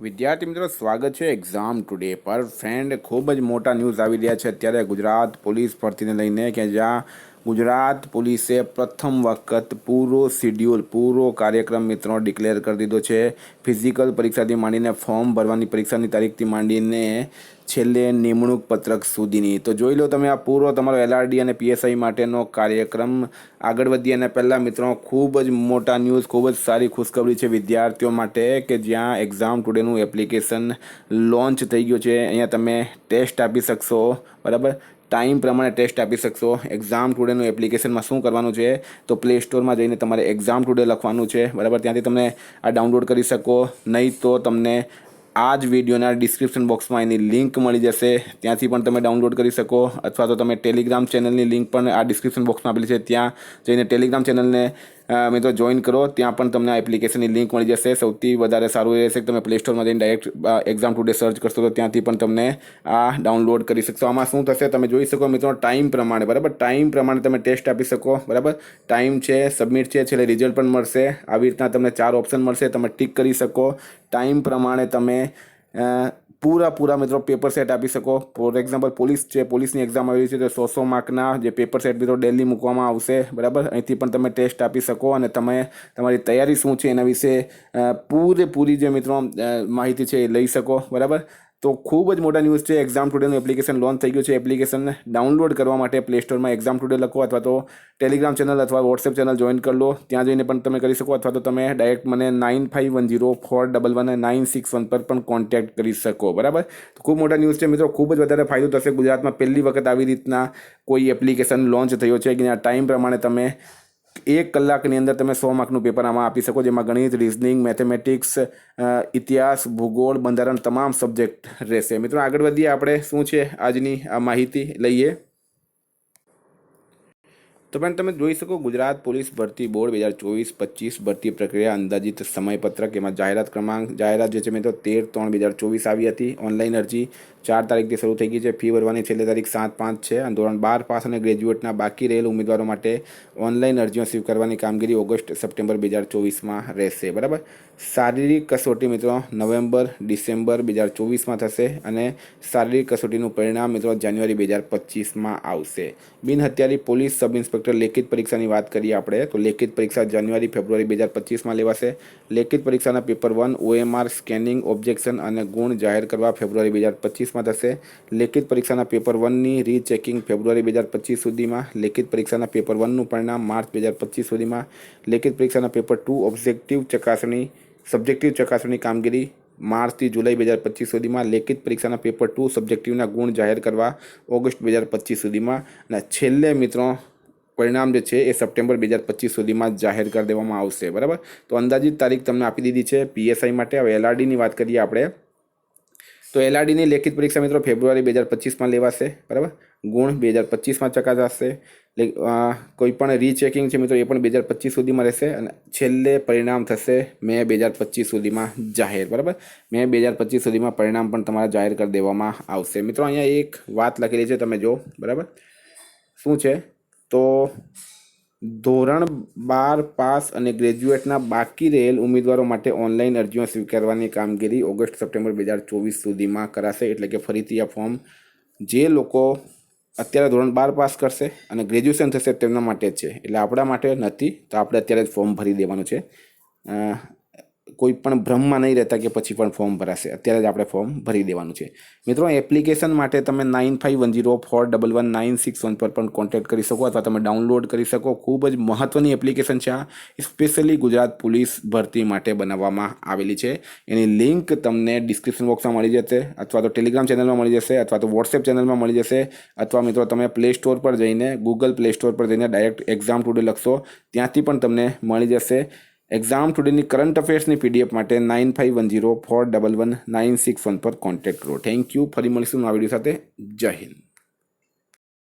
વિદ્યાર્થી મિત્રો, સ્વાગત છે એક્ઝામ ટુડે પર. ફ્રેન્ડ, ખૂબ જ મોટા ન્યૂઝ આવી રહ્યા છે અત્યારે ગુજરાત પોલીસ ભરતીને લઈને, કે જ્યાં ગુજરાત પોલીસે પ્રથમ વખત પૂરો શિડ્યુલ, પૂરો કાર્યક્રમ મિત્રો ડિક્લેર કરી દીધો છે. ફિઝિકલ પરીક્ષાથી માંડીને ફોર્મ ભરવાની પરીક્ષાની તારીખથી માંડીને છેલ્લે નિમણૂક પત્રક સુધીની. તો જોઈ લો તમે આ પૂરો તમારો એલઆરડી અને પીએસઆઈ માટેનો કાર્યક્રમ. આગળ વધીએ અને પહેલાં મિત્રો ખૂબ જ મોટા ન્યૂઝ, ખૂબ જ સારી ખુશખબરી છે વિદ્યાર્થીઓ માટે, કે જ્યાં એક્ઝામ ટુડેનું એપ્લિકેશન લોન્ચ થઈ ગયું છે. અહીંયા તમે ટેસ્ટ આપી શકશો, બરાબર. ટાઈમ પ્રમાણે ટેસ્ટ આપી શકશો. એક્ઝામ ટુડેનું એપ્લિકેશનમાં શું કરવાનું છે, તો પ્લે સ્ટોરમાં જઈને તમારે એક્ઝામ ટુડે લખવાનું છે, બરાબર. ત્યાંથી તમે આ ડાઉનલોડ કરી શકો. નહીં તો તમને આ જ વિડીયોના ડિસ્ક્રિપ્શન બોક્સમાં એની લિંક મળી જશે, ત્યાંથી પણ તમે ડાઉનલોડ કરી શકો. અથવા તો તમે ટેલિગ્રામ ચેનલની લિંક પણ આ ડિસ્ક્રિપ્શન બોક્સમાં આપેલી છે, ત્યાં જઈને ટેલિગ્રામ ચેનલને મિત્રો જોઈન કરો. ત્યાં પણ તમને આ એપ્લિકેશનની લિંક મળી જશે. સૌથી વધારે સારું રહેશે કે તમે પ્લે સ્ટોરમાં જઈને ડાયરેક્ટ એક્ઝામ ટુડે સર્ચ કરશો, તો ત્યાંથી પણ તમને આ ડાઉનલોડ કરી શકશો. આમાં શું થશે તમે જોઈ શકો મિત્રો, ટાઈમ પ્રમાણે, બરાબર, ટાઈમ પ્રમાણે તમે ટેસ્ટ આપી શકો, બરાબર. ટાઈમ છે, સબમિટ છે, છેલ્લે રિઝલ્ટ પણ મળશે. આવી રીતના તમને 4 ઓપ્શન મળશે, તમે ટિક કરી શકો. ટાઈમ પ્રમાણે તમે પૂરા મિત્રો પેપર સેટ આપી શકો. ફોર એક્ઝામ્પલ પોલીસ છે, પોલીસની એક્ઝામ આવી છે, તો 100 માર્કના જે પેપર સેટ મિત્રો ડેલી મૂકવામાં આવશે, બરાબર. અહીંથી પણ તમે ટેસ્ટ આપી શકો અને તમે તમારી તૈયારી શું છે એના વિશે પૂરેપૂરી જે મિત્રો માહિતી છે એ લઈ શકો, બરાબર. તો ખૂબ જ મોટા ન્યૂઝ છે. એક્ઝામ ટુડેનું એપ્લિકેશન લોન્ચ થઈ ગયું છે. એપ્લિકેશન ડાઉનલોડ કરવા માટે પ્લે સ્ટોરમાં એક્ઝામ ટુડે લખો, અથવા તો ટેલિગ્રામ ચેનલ અથવા વોટ્સએપ ચેનલ જોઈન કરી લો. ત્યાં જઈને પણ તમે કરી શકો, અથવા તો તમે ડાયરેક્ટ મને 9510411961 પર પણ કોન્ટેક્ટ કરી શકો, બરાબર. તો ખૂબ મોટા ન્યૂઝ છે મિત્રો. ખૂબ જ વધારે ફાયદો થશે. ગુજરાતમાં પહેલી વખત આવી રીતના કોઈ એપ્લિકેશન લોન્ચ થયો છે કે ટાઈમ પ્રમાણે તમે 1 કલાકની અંદર તમે 100 માર્કનું પેપર આમાં આપી શકો, જેમાં ગણિત, રિઝનિંગ, મેથેમેટિક્સ, ઇતિહાસ, ભૂગોળ, બંધારણ તમામ સબ્જેક્ટ રહેશે. મિત્રો આગળ વધીએ, આપણે શું છે આજની આ માહિતી લઈએ. તો પણ તમે જોઈ શકો, ગુજરાત પોલીસ ભરતી બોર્ડ 2024-25 ભરતી પ્રક્રિયા અંદાજિત સમયપત્રક. એમાં જાહેરાત જે છે મિત્રો 13/3/2024 આવી હતી. ઓનલાઈન અરજી 4 તારીખથી શરૂ થઈ ગઈ છે. ફી ભરવાની છેલ્લી તારીખ 7/5 છે. અને ધોરણ 12 પાસ અને ગ્રેજ્યુએટના બાકી રહેલ ઉમેદવારો માટે ઓનલાઈન અરજીઓ સ્વીકારવાની કામગીરી ઓગસ્ટ-સપ્ટેમ્બર 2024માં રહેશે, બરાબર. શારીરિક કસોટી મિત્રો નવેમ્બર-ડિસેમ્બર 2024માં થશે, અને શારીરિક કસોટીનું પરિણામ મિત્રો જાન્યુઆરી 2025માં આવશે. બિનહથિયારી પોલીસ સબ ઇન્સ્પેક્ટર લેખિત પરીક્ષાની વાત કરીએ આપણે, તો લેખિત પરીક્ષા જાન્યુઆરી-ફેબ્રુઆરી 2025માં લેવાશે. લેખિત પરીક્ષાના પેપર 1 OMR, સ્કેનિંગ, ઓબ્જેક્શન અને ગુણ જાહેર કરવા ફેબ્રુઆરી 2025માં થશે. લેખિત પરીક્ષાના પેપર 1ની રીચેકિંગ ફેબ્રુઆરી 2025 સુધીમાં. લેખિત પરીક્ષાના પેપર 1નું પરિણામ માર્ચ 2025 સુધીમાં. લેખિત પરીક્ષાના પેપર 2 સબ્જેક્ટિવ ચકાસણી કામગીરી માર્ચથી જુલાઈ 2025 સુધીમાં. લેખિત પરીક્ષાના પેપર 2 સબ્જેક્ટિવના ગુણ જાહેર કરવા ઓગસ્ટ 2025 સુધીમાં. અને છેલ્લે મિત્રો પરિણામ જે છે એ સપ્ટેમ્બર 2025 સુધીમાં જાહેર કરી દેવામાં આવશે, બરાબર. તો અંદાજિત તારીખ તમને આપી દીધી છે પીએસઆઈ માટે. હવે એલઆરડીની વાત કરીએ આપણે, તો એલઆરડીની લેખિત પરીક્ષા મિત્રો ફેબ્રુઆરી 2025માં લેવાશે, બરાબર. ગુણ 2025માં ચકાસાશે. કોઈ પણ રીચેકિંગ છે મિત્રો એ પણ 2025 સુધીમાં રહેશે. અને છેલ્લે પરિણામ થશે મે 2025 સુધીમાં જાહેર, બરાબર. મે 2025 સુધીમાં પરિણામ પણ તમારા જાહેર કરી દેવામાં આવશે. મિત્રો અહીંયા એક વાત લખેલી છે, તમે જો, બરાબર. શું છે, તો ધોરણ 12 પાસ અને ગ્રેજ્યુએટના બાકી રહેલ ઉમેદવારો માટે ઓનલાઈન અરજીઓ સ્વીકારવાની કામગીરી ઓગસ્ટ-સપ્ટેમ્બર 2024 સુધીમાં કરાશે. એટલે કે ફરીથી આ ફોર્મ જે લોકો અત્યારે ધોરણ 12 પાસ કરશે અને ગ્રેજ્યુએશન થશે તેમના માટે જ છે, એટલે આપણા માટે નથી. તો આપણે અત્યારે જ ફોર્મ ભરી દેવાનું છે. કોઈ પણ ભ્રમમાં નહીં રહેતા કે પછી પણ ફોર્મ ભરાશે. અત્યારે જ આપણે ફોર્મ ભરી દેવાનું છે. મિત્રો એપ્લિકેશન માટે તમે 9510411961 પર પણ કોન્ટેક્ટ કરી શકો, અથવા તમે ડાઉનલોડ કરી શકો. ખૂબ જ મહત્ત્વની એપ્લિકેશન છે આ. સ્પેશિયલી ગુજરાત પોલીસ ભરતી માટે બનાવવામાં આવેલી છે. એની લિંક તમને ડિસ્ક્રિપ્શન બોક્સમાં મળી જશે, અથવા તો ટેલિગ્રામ ચેનલમાં મળી જશે, અથવા તો વોટ્સએપ ચેનલમાં મળી જશે. અથવા મિત્રો તમે પ્લે સ્ટોર પર જઈને, ગૂગલ પ્લે સ્ટોર પર જઈને ડાયરેક્ટ એક્ઝામ ટુડે લખશો, ત્યાંથી પણ તમને મળી જશે. એક્ઝામ ટુડેની કરંટ અફેર્સની PDF માટે 9510411961 પર કોન્ટેક્ટ કરો. Thank you. ફરી મળીશું નવા વિડીયો સાથે. જય હિન્દ.